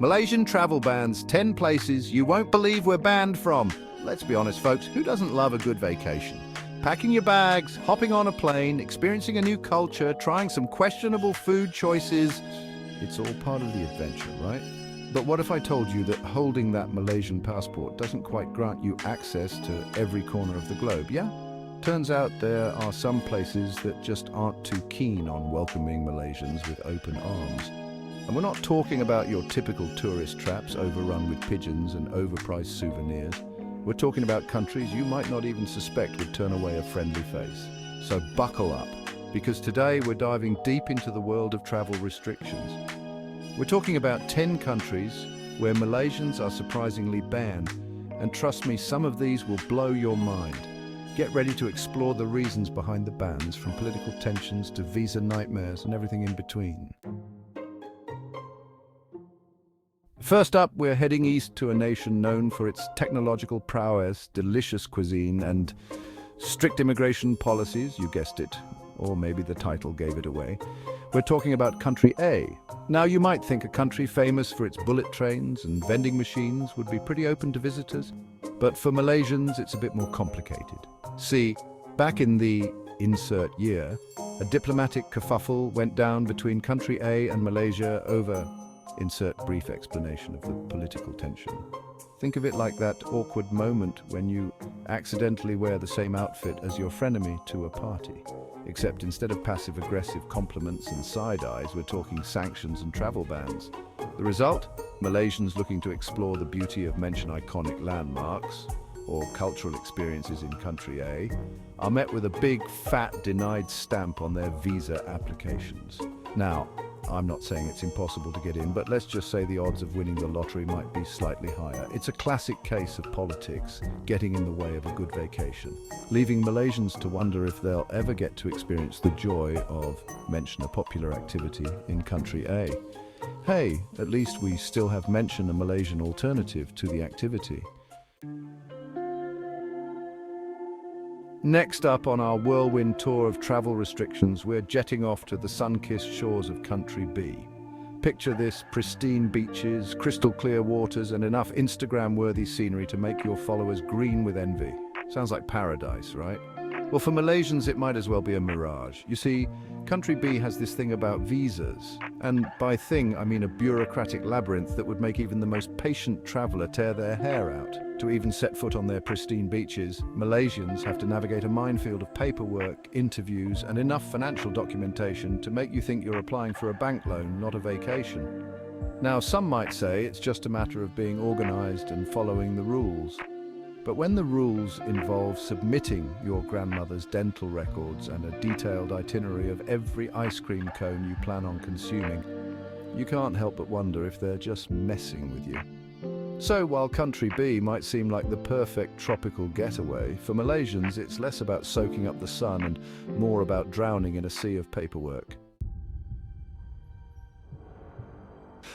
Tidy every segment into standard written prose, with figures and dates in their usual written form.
Malaysian travel bans, 10 places you won't believe we're banned from. Let's be honest, folks, who doesn't love a good vacation? Packing your bags, hopping on a plane, experiencing a new culture, trying some questionable food choices. It's all part of the adventure, right? But what if I told you that holding that Malaysian passport doesn't quite grant you access to every corner of the globe, yeah? Turns out there are some places that just aren't too keen on welcoming Malaysians with open arms. And we're not talking about your typical tourist traps overrun with pigeons and overpriced souvenirs. We're talking about countries you might not even suspect would turn away a friendly face. So buckle up, because today we're diving deep into the world of travel restrictions. We're talking about 10 countries where Malaysians are surprisingly banned, and trust me, some of these will blow your mind. Get ready to explore the reasons behind the bans, from political tensions to visa nightmares and everything in between. First up, we're heading east to a nation known for its technological prowess, delicious cuisine, and strict immigration policies, you guessed it, or maybe the title gave it away. We're talking about country A. Now, you might think a country famous for its bullet trains and vending machines would be pretty open to visitors, but for Malaysians, it's a bit more complicated. See, back in the insert year, a diplomatic kerfuffle went down between country A and Malaysia over insert brief explanation of the political tension. Think of it like that awkward moment when you accidentally wear the same outfit as your frenemy to a party. Except instead of passive-aggressive compliments and side-eyes, we're talking sanctions and travel bans. The result? Malaysians looking to explore the beauty of mention iconic landmarks or cultural experiences in country A are met with a big, fat, denied stamp on their visa applications. Now, I'm not saying it's impossible to get in, but let's just say the odds of winning the lottery might be slightly higher. It's a classic case of politics getting in the way of a good vacation, leaving Malaysians to wonder if they'll ever get to experience the joy of, mention a popular activity in country A. Hey, at least we still have mention a Malaysian alternative to the activity. Next up on our whirlwind tour of travel restrictions, we're jetting off to the sun-kissed shores of country B. Picture this: pristine beaches, crystal clear waters, and enough Instagram-worthy scenery to make your followers green with envy. Sounds like paradise, right? Well, for Malaysians, it might as well be a mirage. You see, country B has this thing about visas. And by thing, I mean a bureaucratic labyrinth that would make even the most patient traveler tear their hair out. To even set foot on their pristine beaches, Malaysians have to navigate a minefield of paperwork, interviews, and enough financial documentation to make you think you're applying for a bank loan, not a vacation. Now, some might say it's just a matter of being organized and following the rules. But when the rules involve submitting your grandmother's dental records and a detailed itinerary of every ice cream cone you plan on consuming, you can't help but wonder if they're just messing with you. So while country B might seem like the perfect tropical getaway, for Malaysians it's less about soaking up the sun and more about drowning in a sea of paperwork.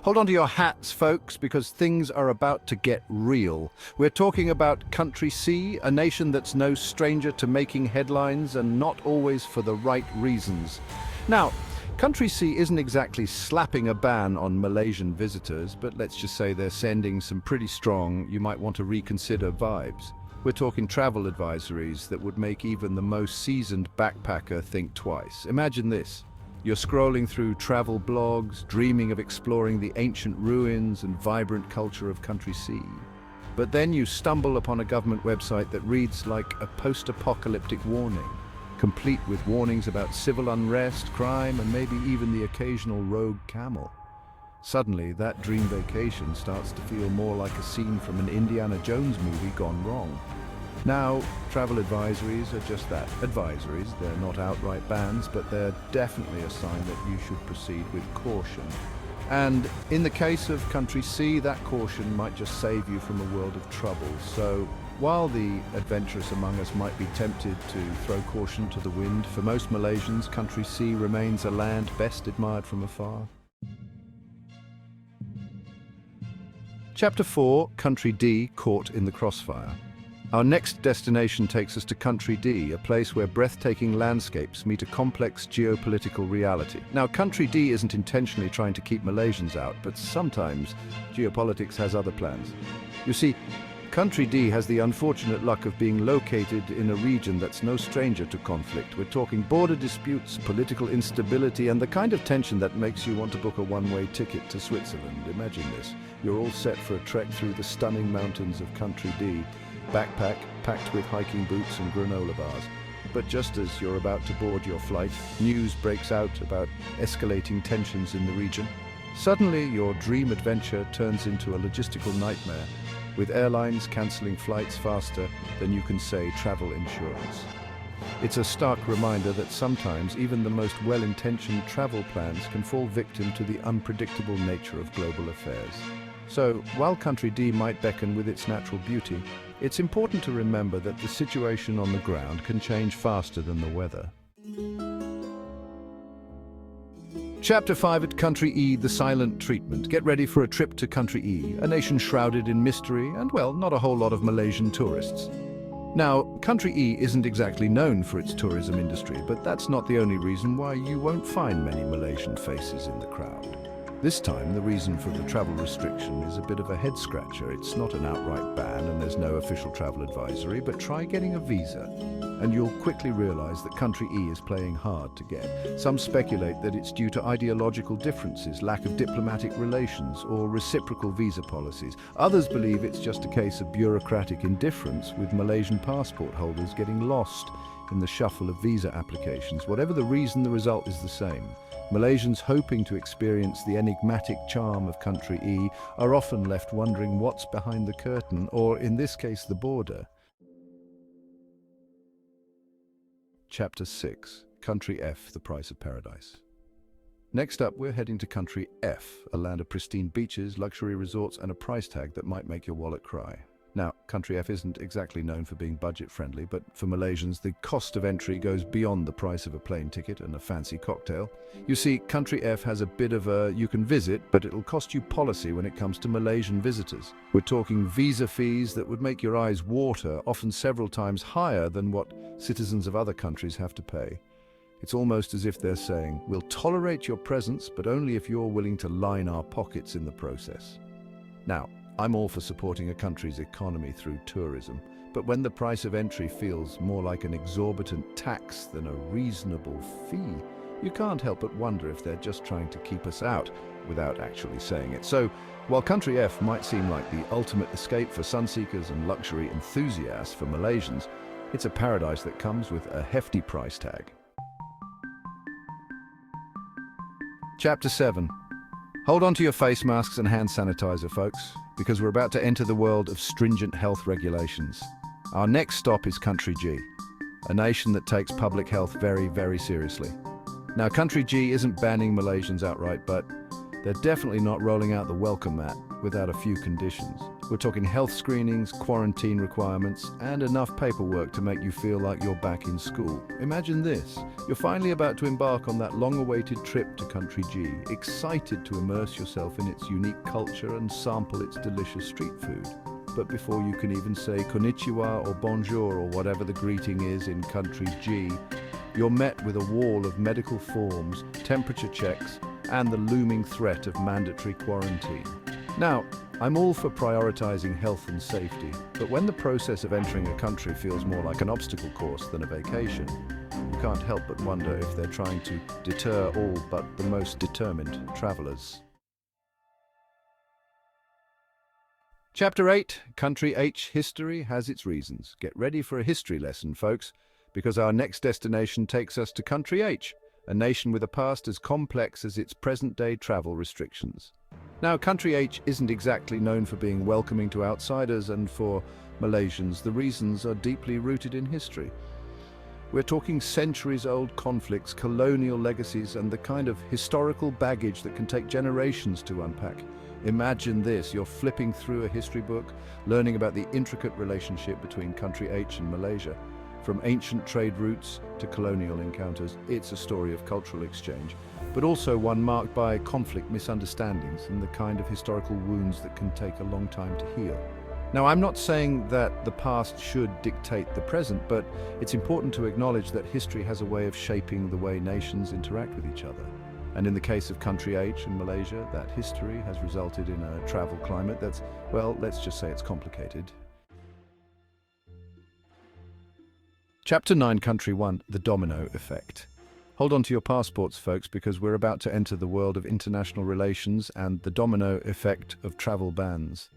Hold on to your hats, folks, because things are about to get real. We're talking about country C, a nation that's no stranger to making headlines and not always for the right reasons. Now, country C isn't exactly slapping a ban on Malaysian visitors, but let's just say they're sending some pretty strong, you might want to reconsider vibes. We're talking travel advisories that would make even the most seasoned backpacker think twice. Imagine this. You're scrolling through travel blogs, dreaming of exploring the ancient ruins and vibrant culture of country C. But then you stumble upon a government website that reads like a post-apocalyptic warning, complete with warnings about civil unrest, crime, and maybe even the occasional rogue camel. Suddenly, that dream vacation starts to feel more like a scene from an Indiana Jones movie gone wrong. Now, travel advisories are just that, advisories. They're not outright bans, but they're definitely a sign that you should proceed with caution. And in the case of country C, that caution might just save you from a world of trouble. So while the adventurous among us might be tempted to throw caution to the wind, for most Malaysians, country C remains a land best admired from afar. Chapter 4, Country D, Caught in the Crossfire. Our next destination takes us to Country D, a place where breathtaking landscapes meet a complex geopolitical reality. Now, Country D isn't intentionally trying to keep Malaysians out, but sometimes geopolitics has other plans. You see, Country D has the unfortunate luck of being located in a region that's no stranger to conflict. We're talking border disputes, political instability, and the kind of tension that makes you want to book a one-way ticket to Switzerland. Imagine this. You're all set for a trek through the stunning mountains of Country D, backpack packed with hiking boots and granola bars. But just as you're about to board your flight, news breaks out about escalating tensions in the region. Suddenly, your dream adventure turns into a logistical nightmare, with airlines cancelling flights faster than you can say travel insurance. It's a stark reminder that sometimes even the most well-intentioned travel plans can fall victim to the unpredictable nature of global affairs. So, while Country D might beckon with its natural beauty, it's important to remember that the situation on the ground can change faster than the weather. Chapter 5 at Country E, the silent treatment. Get ready for a trip to Country E, a nation shrouded in mystery and, well, not a whole lot of Malaysian tourists. Now, Country E isn't exactly known for its tourism industry, but that's not the only reason why you won't find many Malaysian faces in the crowd. This time, the reason for the travel restriction is a bit of a head-scratcher. It's not an outright ban and there's no official travel advisory, but try getting a visa, and you'll quickly realize that Country E is playing hard to get. Some speculate that it's due to ideological differences, lack of diplomatic relations, or reciprocal visa policies. Others believe it's just a case of bureaucratic indifference, with Malaysian passport holders getting lost in the shuffle of visa applications. Whatever the reason, the result is the same. Malaysians hoping to experience the enigmatic charm of Country E are often left wondering what's behind the curtain, or in this case, the border. Chapter 6, Country F, the Price of Paradise. Next up, we're heading to Country F, a land of pristine beaches, luxury resorts, and a price tag that might make your wallet cry. Now, Country F isn't exactly known for being budget-friendly, but for Malaysians, the cost of entry goes beyond the price of a plane ticket and a fancy cocktail. You see, Country F has a bit of a you can visit, but it'll cost you policy when it comes to Malaysian visitors. We're talking visa fees that would make your eyes water, often several times higher than what citizens of other countries have to pay. It's almost as if they're saying, we'll tolerate your presence, but only if you're willing to line our pockets in the process. Now, I'm all for supporting a country's economy through tourism, but when the price of entry feels more like an exorbitant tax than a reasonable fee, you can't help but wonder if they're just trying to keep us out without actually saying it. So, while Country F might seem like the ultimate escape for sunseekers and luxury enthusiasts for Malaysians, it's a paradise that comes with a hefty price tag. Chapter 7. Hold on to your face masks and hand sanitizer, folks, because we're about to enter the world of stringent health regulations. Our next stop is Country G, a nation that takes public health very, very seriously. Now, Country G isn't banning Malaysians outright, but they're definitely not rolling out the welcome mat without a few conditions. We're talking health screenings, quarantine requirements, and enough paperwork to make you feel like you're back in school. Imagine this. You're finally about to embark on that long-awaited trip to Country G, excited to immerse yourself in its unique culture and sample its delicious street food. But before you can even say konnichiwa or bonjour or whatever the greeting is in Country G, you're met with a wall of medical forms, temperature checks, and the looming threat of mandatory quarantine. Now, I'm all for prioritizing health and safety, but when the process of entering a country feels more like an obstacle course than a vacation, you can't help but wonder if they're trying to deter all but the most determined travelers. Chapter 8, Country H, History has its reasons. Get ready for a history lesson, folks, because our next destination takes us to Country H, a nation with a past as complex as its present-day travel restrictions. Now, Country H isn't exactly known for being welcoming to outsiders, and for Malaysians, the reasons are deeply rooted in history. We're talking centuries-old conflicts, colonial legacies, and the kind of historical baggage that can take generations to unpack. Imagine this, you're flipping through a history book, learning about the intricate relationship between Country H and Malaysia. From ancient trade routes to colonial encounters, it's a story of cultural exchange, but also one marked by conflict, misunderstandings, and the kind of historical wounds that can take a long time to heal. Now, I'm not saying that the past should dictate the present, but it's important to acknowledge that history has a way of shaping the way nations interact with each other. And in the case of country H in Malaysia, that history has resulted in a travel climate that's, well, let's just say it's complicated. Chapter 9, Country 1, The Domino Effect. Hold on to your passports, folks, because we're about to enter the world of international relations and the domino effect of travel bans.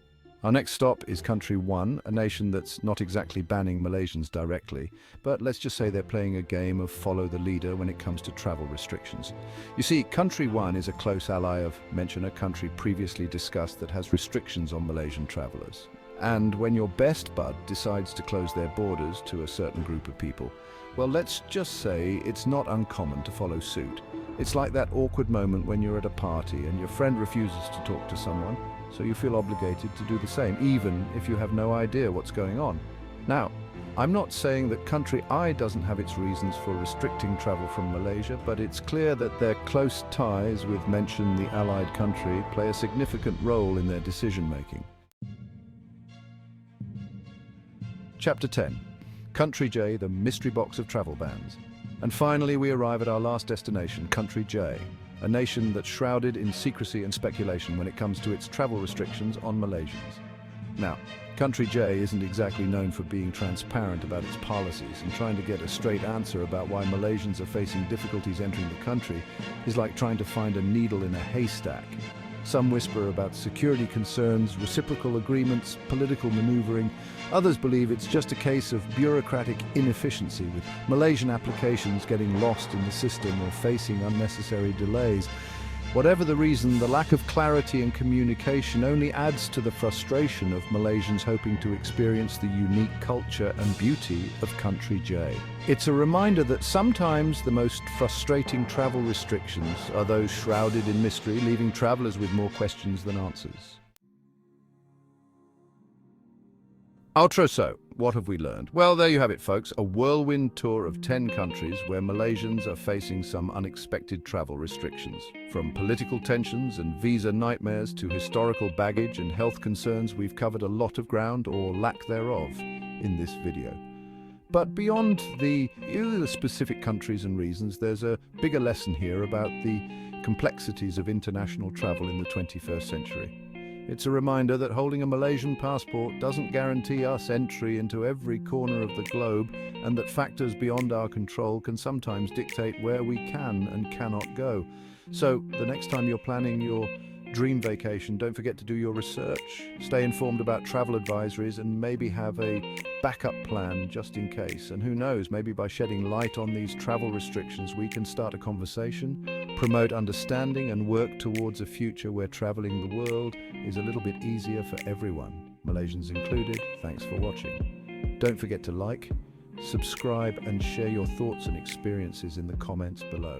Our next stop is Country 1, a nation that's not exactly banning Malaysians directly, but let's just say they're playing a game of follow the leader when it comes to travel restrictions. You see, Country 1 is a close ally of, mention a country previously discussed that has restrictions on Malaysian travellers. And when your best bud decides to close their borders to a certain group of people, well, let's just say it's not uncommon to follow suit. It's like that awkward moment when you're at a party and your friend refuses to talk to someone, so you feel obligated to do the same, even if you have no idea what's going on. Now, I'm not saying that country I doesn't have its reasons for restricting travel from Malaysia, but it's clear that their close ties with mention the allied country play a significant role in their decision-making. Chapter 10. Country J, the mystery box of travel bans. And finally, we arrive at our last destination, Country J, a nation that's shrouded in secrecy and speculation when it comes to its travel restrictions on Malaysians. Now, Country J isn't exactly known for being transparent about its policies, and trying to get a straight answer about why Malaysians are facing difficulties entering the country is like trying to find a needle in a haystack. Some whisper about security concerns, reciprocal agreements, political maneuvering. Others believe it's just a case of bureaucratic inefficiency, with Malaysian applications getting lost in the system or facing unnecessary delays. Whatever the reason, the lack of clarity and communication only adds to the frustration of Malaysians hoping to experience the unique culture and beauty of Country J. It's a reminder that sometimes the most frustrating travel restrictions are those shrouded in mystery, leaving travelers with more questions than answers. Outro. So, what have we learned? Well, there you have it, folks. A whirlwind tour of 10 countries where Malaysians are facing some unexpected travel restrictions. From political tensions and visa nightmares to historical baggage and health concerns, we've covered a lot of ground, or lack thereof, in this video. But beyond the specific countries and reasons, there's a bigger lesson here about the complexities of international travel in the 21st century. It's a reminder that holding a Malaysian passport doesn't guarantee us entry into every corner of the globe, and that factors beyond our control can sometimes dictate where we can and cannot go. So, the next time you're planning your dream vacation, don't forget to do your research, stay informed about travel advisories, and maybe have a backup plan just in case. And who knows, maybe by shedding light on these travel restrictions, we can start a conversation, promote understanding, and work towards a future where traveling the world is a little bit easier for everyone, Malaysians included. Thanks for watching. Don't forget to like, subscribe, and share your thoughts and experiences in the comments below.